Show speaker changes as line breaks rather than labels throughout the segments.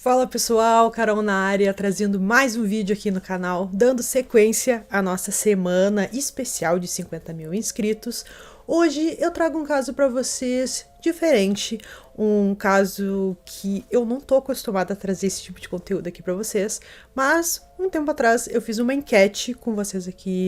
Fala pessoal, Carol na área, trazendo mais um vídeo aqui no canal, dando sequência à nossa semana especial de 50 mil inscritos. Hoje eu trago um caso para vocês diferente, um caso que eu não tô acostumada a trazer esse tipo de conteúdo aqui para vocês, mas um tempo atrás eu fiz uma enquete com vocês aqui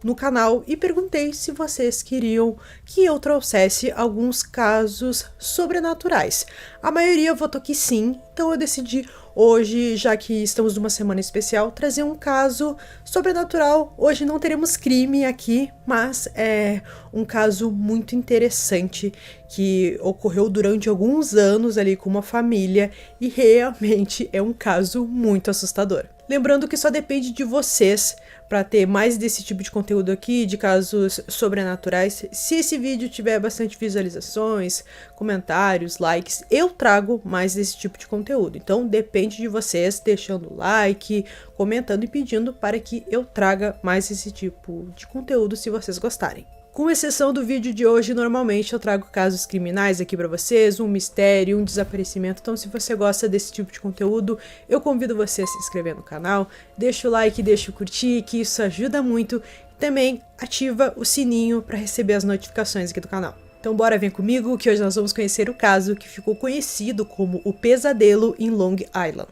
no canal e perguntei se vocês queriam que eu trouxesse alguns casos sobrenaturais. A maioria votou que sim, então eu decidi hoje, já que estamos numa semana especial, trazer um caso sobrenatural. Hoje não teremos crime aqui, mas é um caso muito interessante que ocorreu durante alguns anos ali com uma família e realmente é um caso muito assustador. Lembrando que só depende de vocês para ter mais desse tipo de conteúdo aqui, de casos sobrenaturais. Se esse vídeo tiver bastante visualizações, comentários, likes, eu trago mais desse tipo de conteúdo. Então depende de vocês deixando like, comentando e pedindo para que eu traga mais esse tipo de conteúdo se vocês gostarem. Com exceção do vídeo de hoje, normalmente eu trago casos criminais aqui pra vocês, um mistério, um desaparecimento. Então se você gosta desse tipo de conteúdo, eu convido você a se inscrever no canal, deixa o like, deixa o curtir, que isso ajuda muito. E também ativa o sininho para receber as notificações aqui do canal. Então bora vir comigo que hoje nós vamos conhecer o caso que ficou conhecido como o pesadelo em Long Island.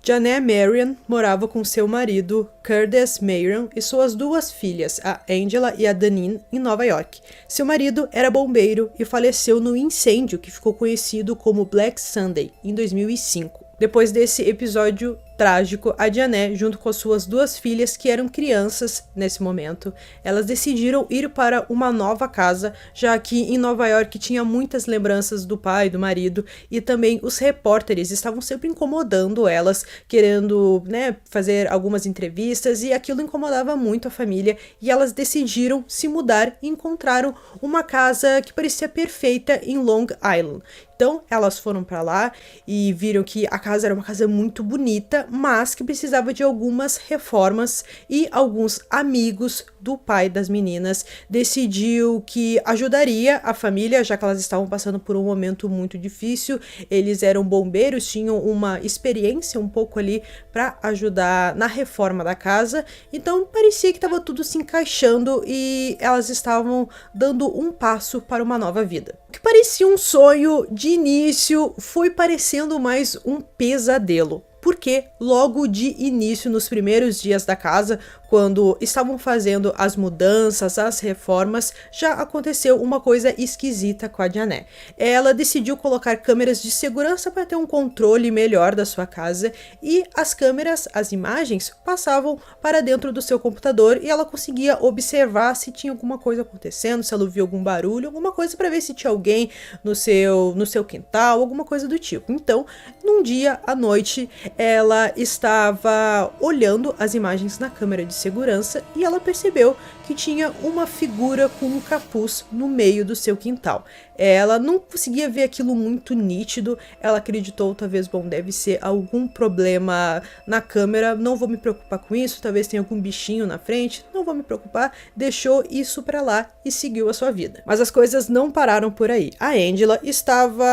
Janelle Marion morava com seu marido, Curtis Marion, e suas duas filhas, a Angela e a Danine, em Nova York. Seu marido era bombeiro e faleceu no incêndio que ficou conhecido como Black Sunday, em 2005. Depois desse episódio trágico, a Janelle, junto com as suas duas filhas, que eram crianças nesse momento, elas decidiram ir para uma nova casa, já que em Nova York tinha muitas lembranças do pai, do marido, e também os repórteres estavam sempre incomodando elas, querendo, fazer algumas entrevistas, e aquilo incomodava muito a família, e elas decidiram se mudar e encontraram uma casa que parecia perfeita em Long Island. Então, elas foram para lá e viram que a casa era uma casa muito bonita, mas que precisava de algumas reformas, e alguns amigos do pai das meninas decidiu que ajudaria a família, já que elas estavam passando por um momento muito difícil. Eles eram bombeiros, tinham uma experiência um pouco ali para ajudar na reforma da casa, então parecia que estava tudo se encaixando e elas estavam dando um passo para uma nova vida. O que parecia um sonho de início foi parecendo mais um pesadelo. Porque logo de início, nos primeiros dias da casa, quando estavam fazendo as mudanças, as reformas, já aconteceu uma coisa esquisita com a Janelle. Ela decidiu colocar câmeras de segurança para ter um controle melhor da sua casa, e as câmeras, as imagens, passavam para dentro do seu computador e ela conseguia observar se tinha alguma coisa acontecendo, se ela ouvia algum barulho, alguma coisa para ver se tinha alguém no seu quintal, alguma coisa do tipo. Então, num dia à noite, ela estava olhando as imagens na câmera de segurança e ela percebeu que tinha uma figura com um capuz no meio do seu quintal. Ela não conseguia ver aquilo muito nítido, ela acreditou, talvez, deve ser algum problema na câmera, não vou me preocupar com isso, talvez tenha algum bichinho na frente, não vou me preocupar, deixou isso pra lá e seguiu a sua vida. Mas as coisas não pararam por aí. A Angela estava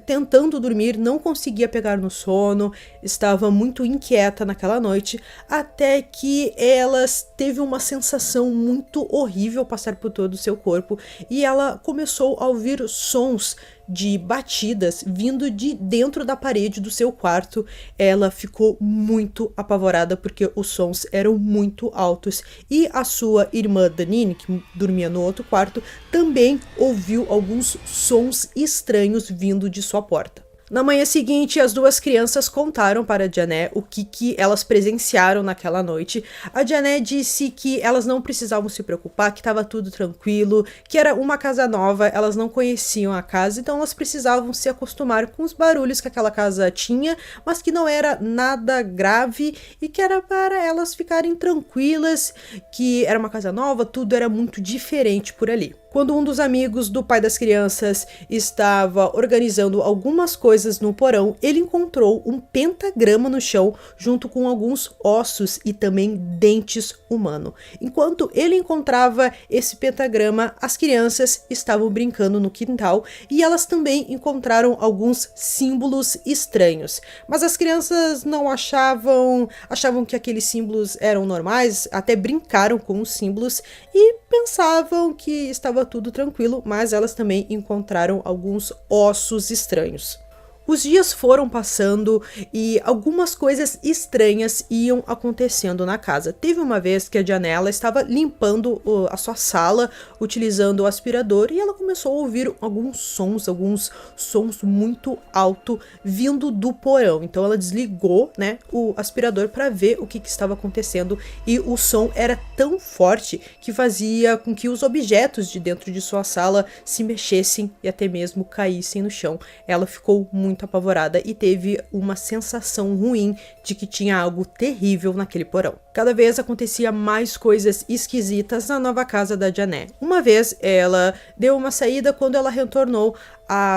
tentando dormir, não conseguia pegar no sono, estava muito inquieta naquela noite, até que ela teve uma sensação muito horrível passar por todo o seu corpo e ela começou a ouvir sons de batidas vindo de dentro da parede do seu quarto. Ela ficou muito apavorada porque os sons eram muito altos, e a sua irmã Danine, que dormia no outro quarto, também ouviu alguns sons estranhos vindo de sua porta. Na manhã seguinte, as duas crianças contaram para a Janelle o que elas presenciaram naquela noite. A Janelle disse que elas não precisavam se preocupar, que estava tudo tranquilo, que era uma casa nova, elas não conheciam a casa, então elas precisavam se acostumar com os barulhos que aquela casa tinha, mas que não era nada grave e que era para elas ficarem tranquilas, que era uma casa nova, tudo era muito diferente por ali. Quando um dos amigos do pai das crianças estava organizando algumas coisas no porão, ele encontrou um pentagrama no chão junto com alguns ossos e também dentes humanos. Enquanto ele encontrava esse pentagrama, as crianças estavam brincando no quintal e elas também encontraram alguns símbolos estranhos. Mas as crianças não achavam que aqueles símbolos eram normais, até brincaram com os símbolos e pensavam que estava tudo tranquilo, mas elas também encontraram alguns ossos estranhos. Os dias foram passando e algumas coisas estranhas iam acontecendo na casa. Teve uma vez que a Janella estava limpando a sua sala, utilizando o aspirador, e ela começou a ouvir alguns sons muito altos vindo do porão. Então ela desligou, né, o aspirador para ver o que estava acontecendo, e o som era tão forte que fazia com que os objetos de dentro de sua sala se mexessem e até mesmo caíssem no chão. Ela ficou muito apavorada e teve uma sensação ruim de que tinha algo terrível naquele porão. Cada vez acontecia mais coisas esquisitas na nova casa da Jané. Uma vez ela deu uma saída, quando ela retornou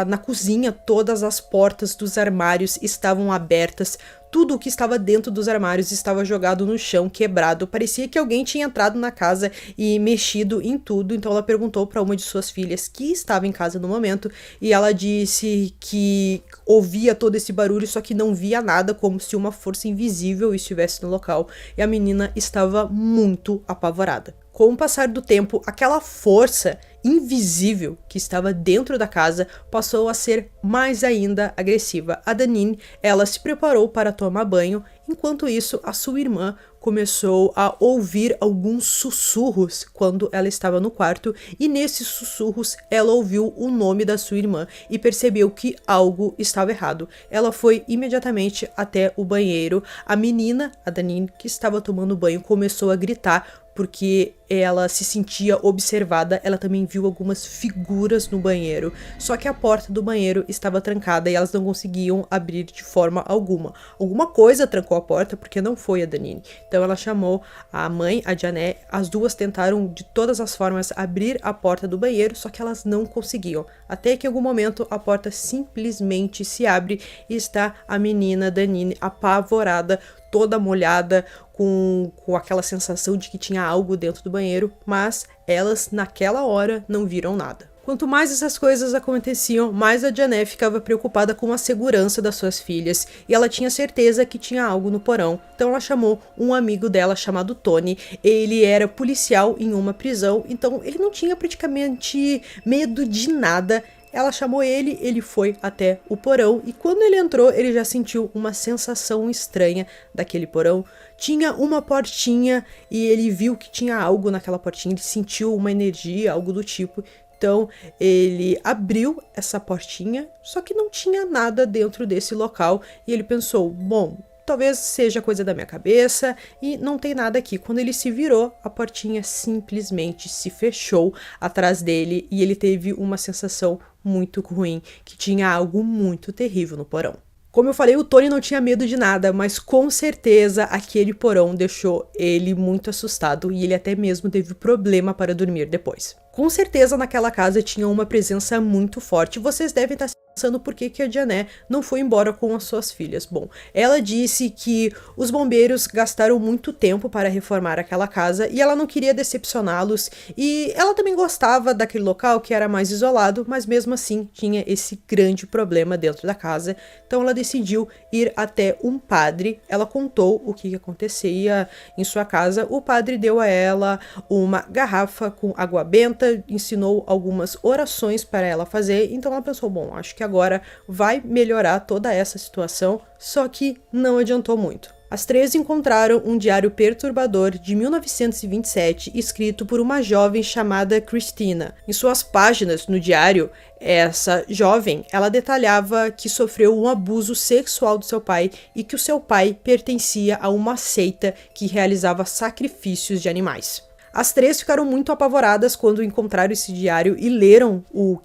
na cozinha, todas as portas dos armários estavam abertas. Tudo o que estava dentro dos armários estava jogado no chão, quebrado. Parecia que alguém tinha entrado na casa e mexido em tudo. Então ela perguntou para uma de suas filhas que estava em casa no momento, e ela disse que ouvia todo esse barulho, só que não via nada, como se uma força invisível estivesse no local. E a menina estava muito apavorada. Com o passar do tempo, aquela força invisível que estava dentro da casa passou a ser mais ainda agressiva. A Danine, ela se preparou para tomar banho. Enquanto isso, a sua irmã começou a ouvir alguns sussurros quando ela estava no quarto, e nesses sussurros ela ouviu o nome da sua irmã e percebeu que algo estava errado. Ela foi imediatamente até o banheiro. A menina, a Danine, que estava tomando banho, começou a gritar porque ela se sentia observada. Ela também viu algumas figuras no banheiro, só que a porta do banheiro estava trancada e elas não conseguiam abrir de forma alguma. Alguma coisa trancou a porta, porque não foi a Danine. Então ela chamou a mãe, a Jané. As duas tentaram de todas as formas abrir a porta do banheiro, só que elas não conseguiam. Até que em algum momento a porta simplesmente se abre e está a menina Danine apavorada, toda molhada, com aquela sensação de que tinha algo dentro do banheiro, mas elas naquela hora não viram nada. Quanto mais essas coisas aconteciam, mais a Jané ficava preocupada com a segurança das suas filhas, e ela tinha certeza que tinha algo no porão. Então ela chamou um amigo dela chamado Tony. Ele era policial em uma prisão, então ele não tinha praticamente medo de nada. Ela chamou ele foi até o porão, e quando ele entrou, ele já sentiu uma sensação estranha daquele porão. Tinha uma portinha e ele viu que tinha algo naquela portinha, ele sentiu uma energia, algo do tipo. Então ele abriu essa portinha, só que não tinha nada dentro desse local, e ele pensou, bom, talvez seja coisa da minha cabeça e não tem nada aqui. Quando ele se virou, a portinha simplesmente se fechou atrás dele, e ele teve uma sensação muito ruim, que tinha algo muito terrível no porão. Como eu falei, o Tony não tinha medo de nada, mas com certeza aquele porão deixou ele muito assustado, e ele até mesmo teve problema para dormir depois. Com certeza naquela casa tinha uma presença muito forte. Vocês devem estar pensando por que a Jané não foi embora com as suas filhas. Bom, ela disse que os bombeiros gastaram muito tempo para reformar aquela casa e ela não queria decepcioná-los, e ela também gostava daquele local que era mais isolado, mas mesmo assim tinha esse grande problema dentro da casa. Então ela decidiu ir até um padre. Ela contou o que acontecia em sua casa. O padre deu a ela uma garrafa com água benta, ensinou algumas orações para ela fazer. Então ela pensou, bom, acho que agora vai melhorar toda essa situação, só que não adiantou muito. As três encontraram um diário perturbador de 1927, escrito por uma jovem chamada Christina. Em suas páginas no diário, essa jovem, ela detalhava que sofreu um abuso sexual do seu pai e que o seu pai pertencia a uma seita que realizava sacrifícios de animais. As três ficaram muito apavoradas quando encontraram esse diário e leram o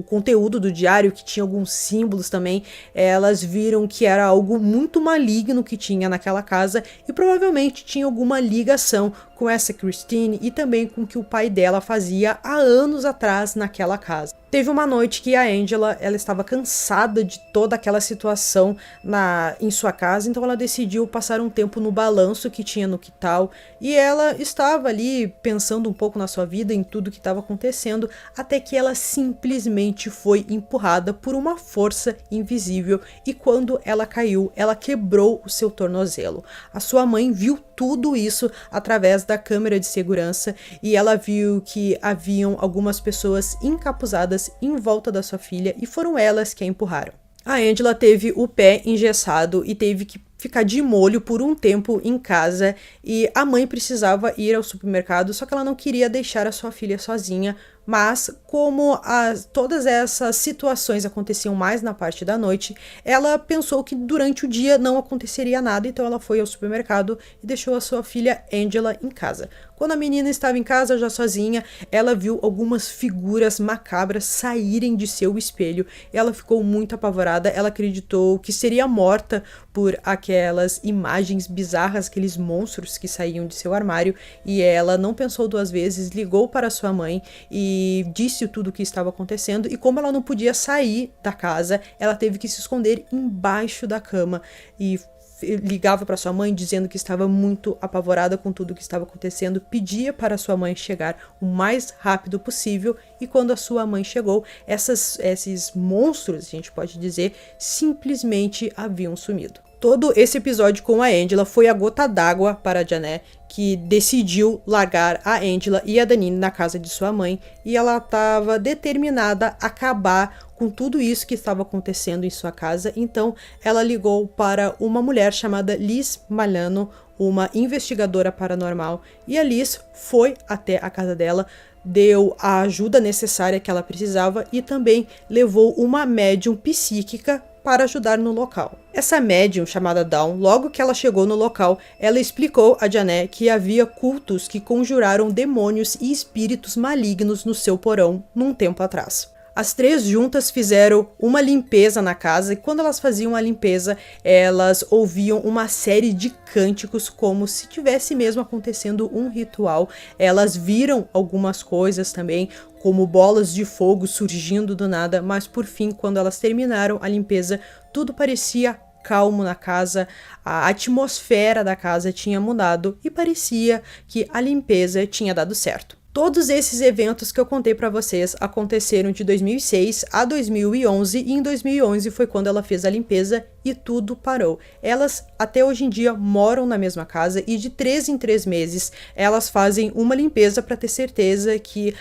conteúdo do diário, que tinha alguns símbolos também. Elas viram que era algo muito maligno que tinha naquela casa e provavelmente tinha alguma ligação com essa Christine e também com o que o pai dela fazia há anos atrás naquela casa. Teve uma noite que a Angela, ela estava cansada de toda aquela situação em sua casa, então ela decidiu passar um tempo no balanço que tinha no quintal e ela estava ali pensando um pouco na sua vida, em tudo que estava acontecendo, até que ela simplesmente foi empurrada por uma força invisível e quando ela caiu, ela quebrou o seu tornozelo. A sua mãe viu tudo isso através da câmera de segurança e ela viu que haviam algumas pessoas encapuzadas em volta da sua filha e foram elas que a empurraram. A Angela teve o pé engessado e teve que ficar de molho por um tempo em casa e a mãe precisava ir ao supermercado, só que ela não queria deixar a sua filha sozinha, mas como todas essas situações aconteciam mais na parte da noite, ela pensou que durante o dia não aconteceria nada, então ela foi ao supermercado e deixou a sua filha Angela em casa. Quando a menina estava em casa já sozinha, ela viu algumas figuras macabras saírem de seu espelho. Ela ficou muito apavorada, ela acreditou que seria morta por aquelas imagens bizarras, aqueles monstros que saíam de seu armário, e ela não pensou duas vezes, ligou para sua mãe e disse tudo o que estava acontecendo, e como ela não podia sair da casa, ela teve que se esconder embaixo da cama e ligava para sua mãe dizendo que estava muito apavorada com tudo o que estava acontecendo, pedia para sua mãe chegar o mais rápido possível e quando a sua mãe chegou, esses monstros, a gente pode dizer, simplesmente haviam sumido. Todo esse episódio com a Angela foi a gota d'água para a Janet, que decidiu largar a Angela e a Danine na casa de sua mãe e ela estava determinada a acabar com tudo isso que estava acontecendo em sua casa, então ela ligou para uma mulher chamada Liz Malano, uma investigadora paranormal, e a Liz foi até a casa dela, deu a ajuda necessária que ela precisava e também levou uma médium psíquica para ajudar no local. Essa médium, chamada Dawn, logo que ela chegou no local, ela explicou a Janet que havia cultos que conjuraram demônios e espíritos malignos no seu porão num tempo atrás. As três juntas fizeram uma limpeza na casa e quando elas faziam a limpeza, elas ouviam uma série de cânticos como se tivesse mesmo acontecendo um ritual. Elas viram algumas coisas também, como bolas de fogo surgindo do nada, mas por fim, quando elas terminaram a limpeza, tudo parecia calmo na casa, a atmosfera da casa tinha mudado e parecia que a limpeza tinha dado certo. Todos esses eventos que eu contei pra vocês aconteceram de 2006 a 2011 e em 2011 foi quando ela fez a limpeza e tudo parou. Elas até hoje em dia moram na mesma casa e de 3 em 3 meses elas fazem uma limpeza para ter certeza que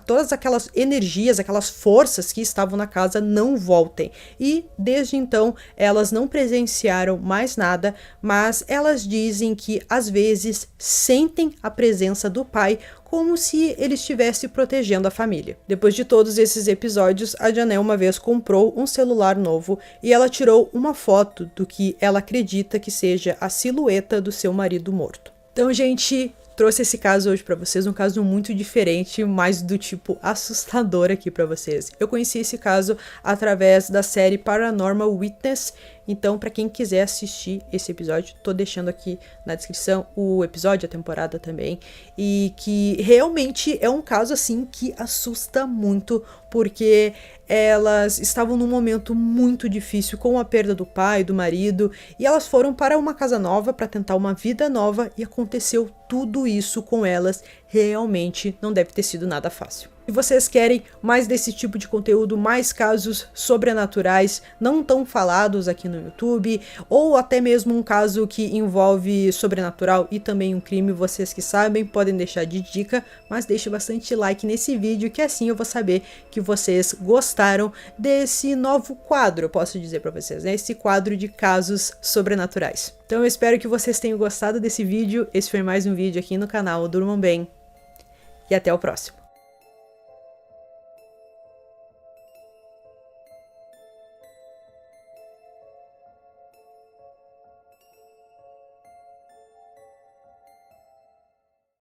todas aquelas energias, aquelas forças que estavam na casa não voltem. E desde então elas não presenciaram mais nada, mas elas dizem que às vezes sentem a presença do pai como se ele estivesse protegendo a família. Depois de todos esses episódios, a Janet uma vez comprou um celular novo e ela tirou uma foto do que ela acredita que seja a silhueta do seu marido morto. Então, gente, trouxe esse caso hoje pra vocês, um caso muito diferente, mais do tipo assustador aqui pra vocês. Eu conheci esse caso através da série Paranormal Witness, então pra quem quiser assistir esse episódio, tô deixando aqui na descrição o episódio, a temporada também, e que realmente é um caso assim que assusta muito, porque elas estavam num momento muito difícil com a perda do pai, do marido, e elas foram para uma casa nova para tentar uma vida nova e aconteceu tudo isso com elas. Realmente não deve ter sido nada fácil. Se vocês querem mais desse tipo de conteúdo, mais casos sobrenaturais não tão falados aqui no YouTube, ou até mesmo um caso que envolve sobrenatural e também um crime, vocês que sabem, podem deixar de dica, mas deixe bastante like nesse vídeo, que assim eu vou saber que vocês gostaram desse novo quadro, eu posso dizer pra vocês, né? Esse quadro de casos sobrenaturais. Então eu espero que vocês tenham gostado desse vídeo, esse foi mais um vídeo aqui no canal Durmam Bem, e até o próximo.